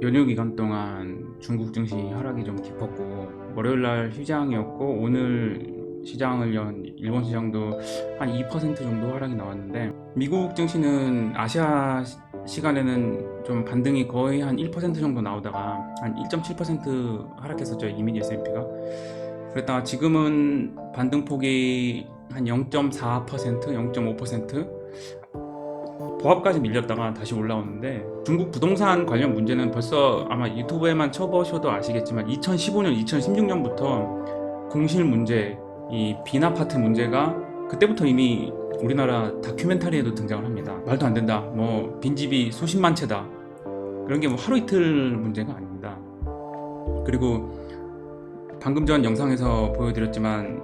연휴 기간 동안 중국 증시 하락이 좀 깊었고, 월요일날 시장이었고, 오늘 시장을 연 일본 시장도 한 2% 정도 하락이 나왔는데, 미국 증시는 아시아 시간에는 좀 반등이 거의 한 1% 정도 나오다가 한 1.7% 하락했었죠, 이미지 S&P가. 그랬다가 지금은 반등폭이 한 0.4%, 0.5%, 보합까지 밀렸다가 다시 올라오는데, 중국 부동산 관련 문제는 벌써 아마 유튜브에만 쳐보셔도 아시겠지만 2015년, 2016년부터 공실 문제, 이 빈아파트 문제가 그때부터 이미 우리나라 다큐멘터리에도 등장을 합니다. 말도 안 된다, 뭐 빈집이 수십만 채다, 그런 게 뭐 하루 이틀 문제가 아닙니다. 그리고 방금 전 영상에서 보여드렸지만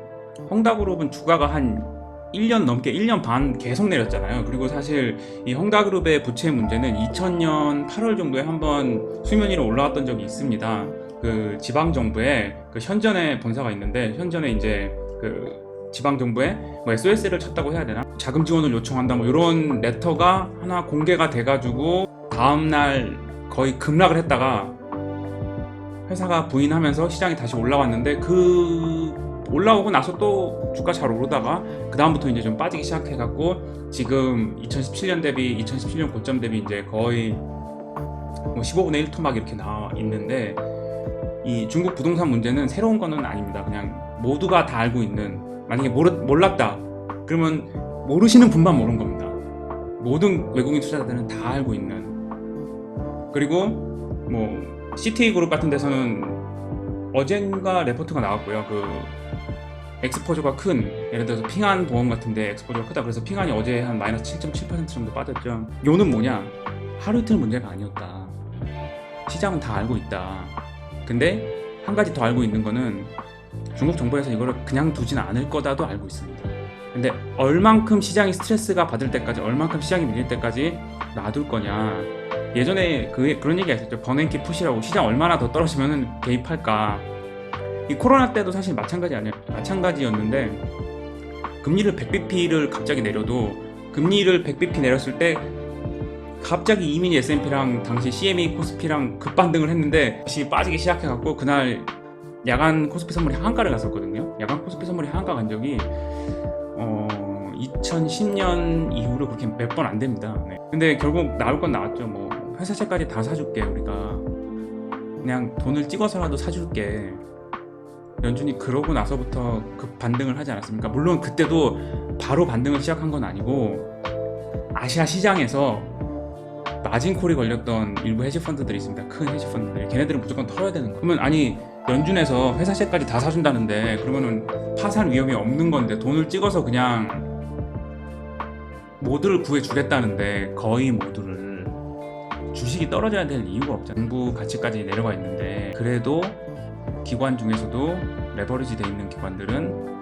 헝다그룹은 주가가 한 1년 넘게 1년 반 계속 내렸잖아요. 그리고 사실 이 헝다그룹의 부채 문제는 2000년 8월 정도에 한번 수면 위로 올라왔던 적이 있습니다. 그 지방 정부에 그 현전에 본사가 있는데, 현전에 이제 그 지방 정부에 뭐 SOS를 쳤다고 해야 되나? 자금 지원을 요청한다, 뭐 이런 레터가 하나 공개가 돼가지고 다음 날 거의 급락을 했다가 회사가 부인하면서 시장이 다시 올라왔는데, 그 올라오고 나서 또 주가 잘 오르다가 그 다음부터 이제 좀 빠지기 시작해갖고 지금 2017년 대비 2017년 고점 대비 이제 거의 뭐 15분의 1 토막 이렇게 나와 있는데, 이 중국 부동산 문제는 새로운 거는 아닙니다. 그냥 모두가 다 알고 있는, 만약에 몰랐다 그러면 모르시는 분만 모르는 겁니다. 모든 외국인 투자자들은 다 알고 있는. 그리고 뭐 CTA 그룹 같은 데서는 어젠가 레포트가 나왔고요. 그 엑스포저가 큰, 예를 들어서 핑안 보험 같은데 엑스포저가 크다, 그래서 핑안이 어제 한 마이너스 7.7% 정도 빠졌죠. 요는 뭐냐, 하루 이틀 문제가 아니었다, 시장은 다 알고 있다. 근데 한 가지 더 알고 있는 거는 중국 정부에서 이거를 그냥 두진 않을 거다도 알고 있습니다. 근데 얼만큼 시장이 스트레스가 받을 때까지, 얼만큼 시장이 밀릴 때까지 놔둘 거냐. 예전에 그런 얘기가 있었죠. 버냉키 푸시라고, 시장 얼마나 더 떨어지면 개입할까. 이 코로나 때도 사실 마찬가지였는데, 금리를 100bp를 갑자기 내려도, 금리를 100bp 내렸을 때 갑자기 이민희 S&P랑 당시 CME 코스피랑 급반등을 했는데 다시 빠지기 시작해갖고 그날 야간 코스피 선물이 하한가를 갔었거든요. 야간 코스피 선물이 하한가 간 적이 2010년 이후로 그렇게 몇 번 안 됩니다. 네. 근데 결국 나올 건 나왔죠. 뭐 회사채까지 다 사줄게, 우리가 그냥 돈을 찍어서라도 사줄게. 연준이 그러고 나서부터 급 반등을 하지 않았습니까? 물론 그때도 바로 반등을 시작한 건 아니고, 아시아 시장에서 마진콜이 걸렸던 일부 헤지펀드들이 있습니다. 큰 헤지펀드들, 걔네들은 무조건 털어야 되는 거예요. 그러면 아니, 연준에서 회사채까지 다 사준다는데, 그러면은 파산 위험이 없는 건데 돈을 찍어서 그냥 모두를 구해주겠다는데, 거의 모두를, 주식이 떨어져야 될 이유가 없잖아요. 정부 가치까지 내려가 있는데. 그래도 기관 중에서도 레버리지 돼 있는 기관들은,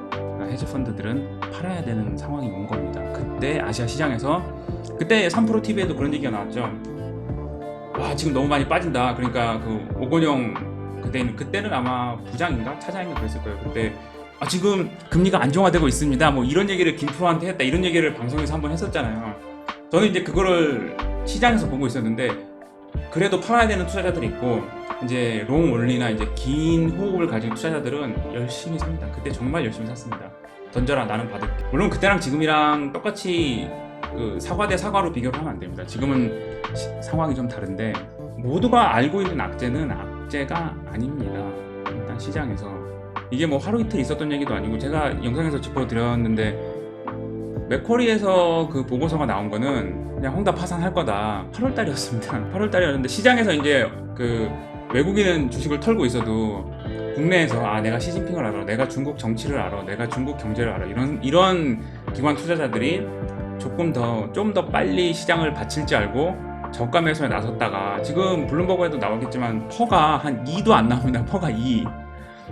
헤지펀드들은 팔아야 되는 상황이 온 겁니다. 그때 아시아 시장에서, 그때 3프로 TV에도 그런 얘기가 나왔죠. 와, 지금 너무 많이 빠진다. 그러니까 그 오건영, 그때는 아마 부장인가 차장인가 그랬을 거예요. 그때 지금 금리가 안정화되고 있습니다, 뭐 이런 얘기를 김프로한테 했다, 이런 얘기를 방송에서 한번 했었잖아요. 저는 이제 그거를 시장에서 보고 있었는데, 그래도 팔아야 되는 투자자들이 있고, 이제 롱 올리나 이제 긴 호흡을 가진 투자자들은 열심히 삽니다. 그때 정말 열심히 샀습니다. 던져라, 나는 받을게. 물론 그때랑 지금이랑 똑같이 그 사과 대 사과로 비교를 하면 안 됩니다. 지금은 상황이 좀 다른데, 모두가 알고 있는 악재는 악재가 아닙니다. 일단 시장에서 이게 뭐 하루 이틀 있었던 얘기도 아니고, 제가 영상에서 짚어드렸는데, 맥쿼리에서 그 보고서가 나온 거는 그냥 헝다 파산할 거다, 8월 달이었습니다. 8월 달이었는데, 시장에서 이제 그 외국인은 주식을 털고 있어도 국내에서 내가 시진핑을 알아, 내가 중국 정치를 알아, 내가 중국 경제를 알아, 이런 기관 투자자들이 좀 더 빨리 시장을 받칠 줄 알고 저가 매수에 나섰다가, 지금 블룸버그에도 나오겠지만 퍼가 한 2도 안 나옵니다. 퍼가 2.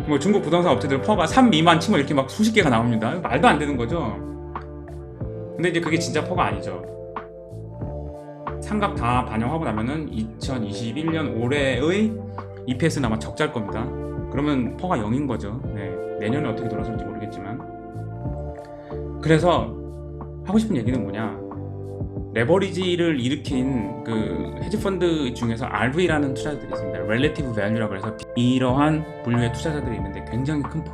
뭐 중국 부동산 업체들 퍼가 3 미만 치면 이렇게 막 수십 개가 나옵니다. 말도 안 되는 거죠. 근데 이제 그게 진짜 퍼가 아니죠. 상각 다 반영하고 나면은 2021년 올해의 EPS는 아마 적자일 겁니다. 그러면 퍼가 0인 거죠. 네, 내년에 어떻게 돌아설지 모르겠지만. 그래서 하고 싶은 얘기는 뭐냐, 레버리지를 일으킨 그 헤지펀드 중에서 RV라는 투자자들이 있습니다. Relative Value라고 해서 이러한 분류의 투자자들이 있는데 굉장히 큰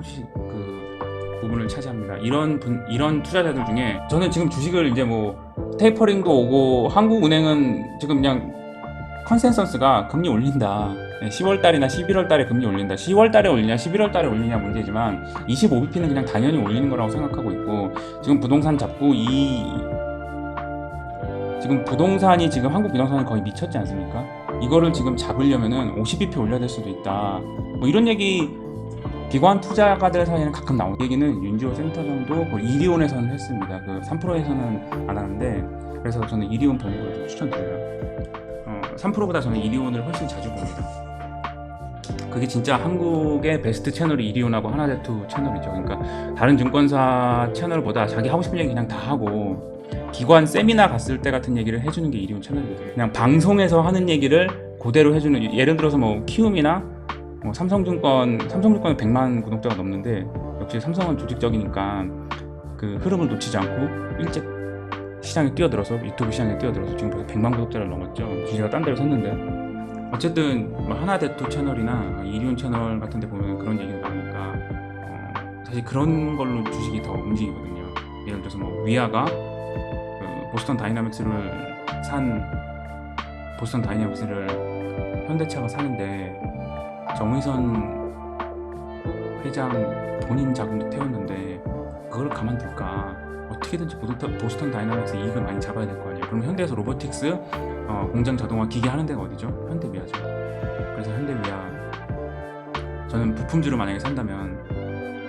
부분을 차지합니다. 이런 투자자들 중에 저는 지금 주식을 이제 뭐 테이퍼링도 오고 한국은행은 지금 그냥 컨센서스가 금리 올린다. 10월 달이나 11월 달에 금리 올린다. 10월 달에 올리냐 11월 달에 올리냐 문제지만 25bp는 그냥 당연히 올리는 거라고 생각하고 있고, 지금 부동산 잡고 지금 부동산이 지금 한국 부동산이 거의 미쳤지 않습니까? 이거를 지금 잡으려면은 50bp 올려야 될 수도 있다. 뭐 이런 얘기 기관 투자가들 사이에는 가끔 나오는 얘기는 윤지호 센터장도 이리온에서는 했습니다. 그 3프로에서는 안 하는데, 그래서 저는 이리온 보는 걸 좀 추천드려요. 3프로보다 저는 이리온을 훨씬 자주 봅니다. 그게 진짜 한국의 베스트 채널이 이리온하고 하나대투 채널이죠. 그러니까 다른 증권사 채널보다 자기 하고 싶은 얘기 그냥 다 하고, 기관 세미나 갔을 때 같은 얘기를 해주는 게 이리온 채널이거든요. 그냥 방송에서 하는 얘기를 그대로 해주는, 예를 들어서 뭐 키움이나 뭐 삼성증권은 100만 구독자가 넘는데, 역시 삼성은 조직적이니까 그 흐름을 놓치지 않고 일찍 시장에 뛰어들어서, 유튜브 시장에 뛰어들어서 지금 벌써 100만 구독자를 넘었죠. 주제가 딴 데로 섰는데, 어쨌든 뭐 하나대투 채널이나 이리온 채널 같은 데 보면 그런 얘기가 나오니까 사실 그런 걸로 주식이 더 움직이거든요. 예를 들어서 뭐 위아가 보스턴 다이나믹스를 현대차가 사는데 정의선 회장 본인 자금도 태웠는데 그걸 가만둘까? 어떻게든지 보스턴 다이나믹스 이익을 많이 잡아야 될 거 아니에요. 그럼 현대에서 로보틱스, 공장 자동화 기계 하는 데가 어디죠? 현대위아죠. 그래서 현대위아, 저는 부품주를 만약에 산다면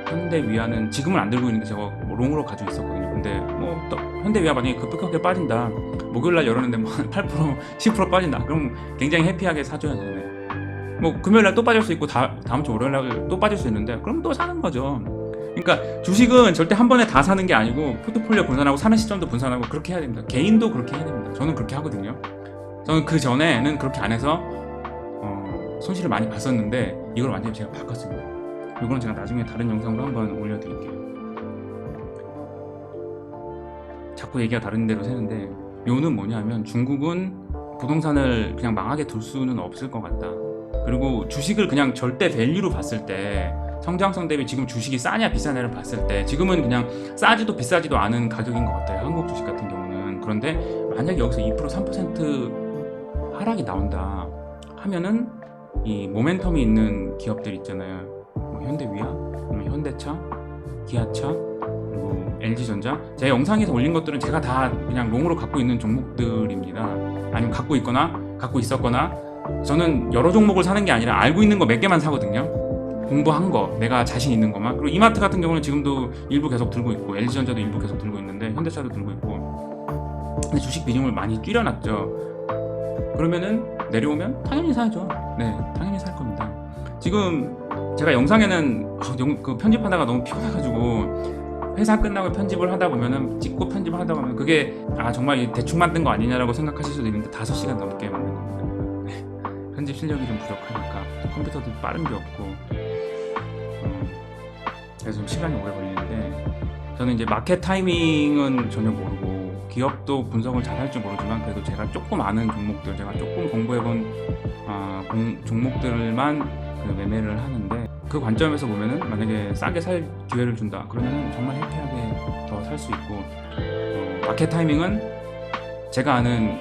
현대위아는 지금은 안 들고 있는데 제가 뭐 롱으로 가지고 있었거든요. 근데 뭐 현대위아 만약에 급격하게 빠진다, 목요일날 열었는데 뭐 8% 10% 빠진다, 그럼 굉장히 해피하게 사줘야죠. 뭐 금요일날 또 빠질 수 있고 다음 주 월요일날 또 빠질 수 있는데 그럼 또 사는 거죠. 그러니까 주식은 절대 한 번에 다 사는 게 아니고 포트폴리오 분산하고 사는 시점도 분산하고 그렇게 해야 됩니다. 개인도 그렇게 해야 됩니다. 저는 그렇게 하거든요. 저는 그 전에는 그렇게 안 해서 손실을 많이 봤었는데 이걸 완전히 제가 바꿨습니다. 이거는 제가 나중에 다른 영상으로 한번 올려드릴게요. 자꾸 얘기가 다른 데로 새는데, 묘는 뭐냐면 중국은 부동산을 그냥 망하게 둘 수는 없을 것 같다. 그리고 주식을 그냥 절대 밸류로 봤을 때, 성장성 대비 지금 주식이 싸냐 비싸냐를 봤을 때 지금은 그냥 싸지도 비싸지도 않은 가격인 것 같아요, 한국 주식 같은 경우는. 그런데 만약에 여기서 2% 3% 하락이 나온다 하면은 이 모멘텀이 있는 기업들 있잖아요. 뭐 현대위아, 현대차, 기아차, 그리고 LG전자, 제 영상에서 올린 것들은 제가 다 그냥 롱으로 갖고 있는 종목들입니다. 아니면 갖고 있거나 갖고 있었거나, 저는 여러 종목을 사는 게 아니라 알고 있는 거 몇 개만 사거든요. 공부한 거, 내가 자신 있는 것만. 그리고 이마트 같은 경우는 지금도 일부 계속 들고 있고, LG전자도 일부 계속 들고 있는데, 현대차도 들고 있고. 근데 주식 비중을 많이 줄여놨죠. 그러면은 내려오면 당연히 사야죠. 네, 당연히 살 겁니다. 지금 제가 영상에는 그 편집하다가 너무 피곤해가지고 회사 끝나고 편집을 하다 보면은, 찍고 편집을 하다 보면 그게 정말 대충 만든 거 아니냐라고 생각하실 수도 있는데 5시간 넘게 만든 겁니다. 네, 편집 실력이 좀 부족하니까, 컴퓨터도 빠른 게 없고, 그래서 좀 시간이 오래 걸리는데, 저는 이제 마켓 타이밍은 전혀 모르고 기업도 분석을 잘 할 줄 모르지만, 그래도 제가 조금 아는 종목들, 제가 조금 공부해본 종목들만 그 매매를 하는데, 그 관점에서 보면은 만약에 싸게 살 기회를 준다 그러면 정말 해피하게 더 살 수 있고, 마켓 타이밍은 제가 아는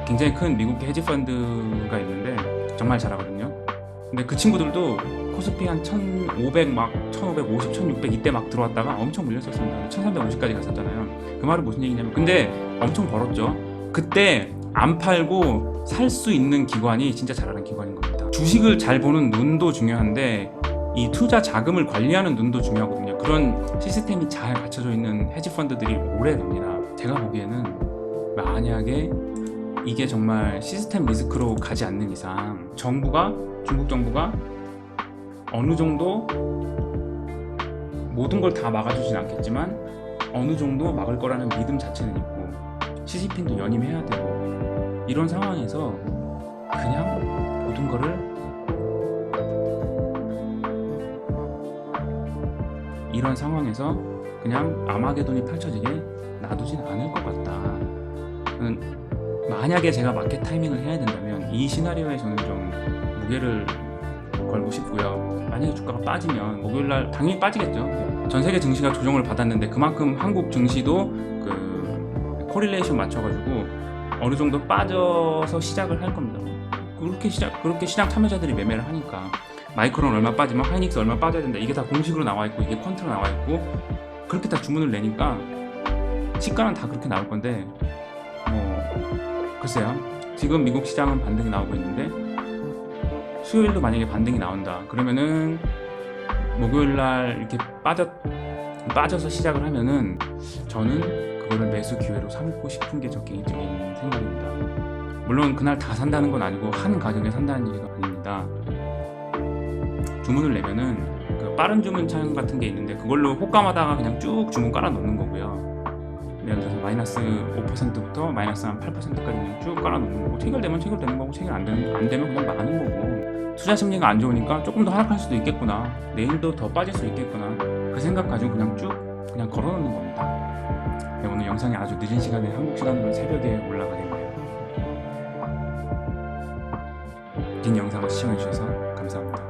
굉장히 큰 미국의 헤지펀드가 있는데 정말 잘하거든요. 근데 그 친구들도 코스피 한 1500, 막 1550, 1600 이때 막 들어왔다가 엄청 물렸었습니다. 1350까지 갔었잖아요. 그 말은 무슨 얘기냐면, 근데 엄청 벌었죠. 그때 안 팔고 살 수 있는 기관이 진짜 잘하는 기관인 겁니다. 주식을 잘 보는 눈도 중요한데 이 투자 자금을 관리하는 눈도 중요하거든요. 그런 시스템이 잘 갖춰져 있는 헤지펀드들이 오래 갑니다. 제가 보기에는 만약에 이게 정말 시스템 리스크로 가지 않는 이상, 중국 정부가 어느 정도 모든 걸 다 막아주진 않겠지만 어느 정도 막을 거라는 믿음 자체는 있고, 시진핑도 연임해야 되고, 이런 상황에서 그냥 모든 거를 이런 상황에서 그냥 아마게돈이 펼쳐지게 놔두진 않을 것 같다. 만약에 제가 마켓 타이밍을 해야 된다면 이 시나리오에 저는 좀 무게를 걸고 싶고요. 만약에 주가가 빠지면 목요일날 당연히 빠지겠죠. 전 세계 증시가 조정을 받았는데 그만큼 한국 증시도 그 코릴레이션 맞춰가지고 어느 정도 빠져서 시작을 할 겁니다. 그렇게 시장 참여자들이 매매를 하니까 마이크론 얼마 빠지면 하이닉스 얼마 빠져야 된다. 이게 다 공식으로 나와 있고 이게 퀀트로 나와 있고 그렇게 다 주문을 내니까 시가는 다 그렇게 나올 건데 글쎄요. 지금 미국 시장은 반등이 나오고 있는데 수요일도 만약에 반등이 나온다 그러면은 목요일날 이렇게 빠져서 시작을 하면은 저는 그거를 매수 기회로 삼고 싶은 게 저 개인적인 생각입니다. 물론 그날 다 산다는 건 아니고 한 가격에 산다는 얘기가 아닙니다. 주문을 내면은 그 빠른 주문창 같은 게 있는데 그걸로 호가마다가 그냥 쭉 주문 깔아 놓는 거고요. 예를 들어서 마이너스 5%부터 마이너스 한 8%까지 그냥 쭉 깔아 놓는 거고 체결되면 체결되는 거고 체결 안 되면 그냥 망하는 거고 투자 심리가 안 좋으니까 조금 더 하락할 수도 있겠구나 내일도 더 빠질 수 있겠구나 그 생각 가지고 그냥 쭉 그냥 걸어 놓는 겁니다. 네, 오늘 영상이 아주 늦은 시간에 한국 시간으로 새벽에 올라가겠네요. 긴 영상을 시청해 주셔서 감사합니다.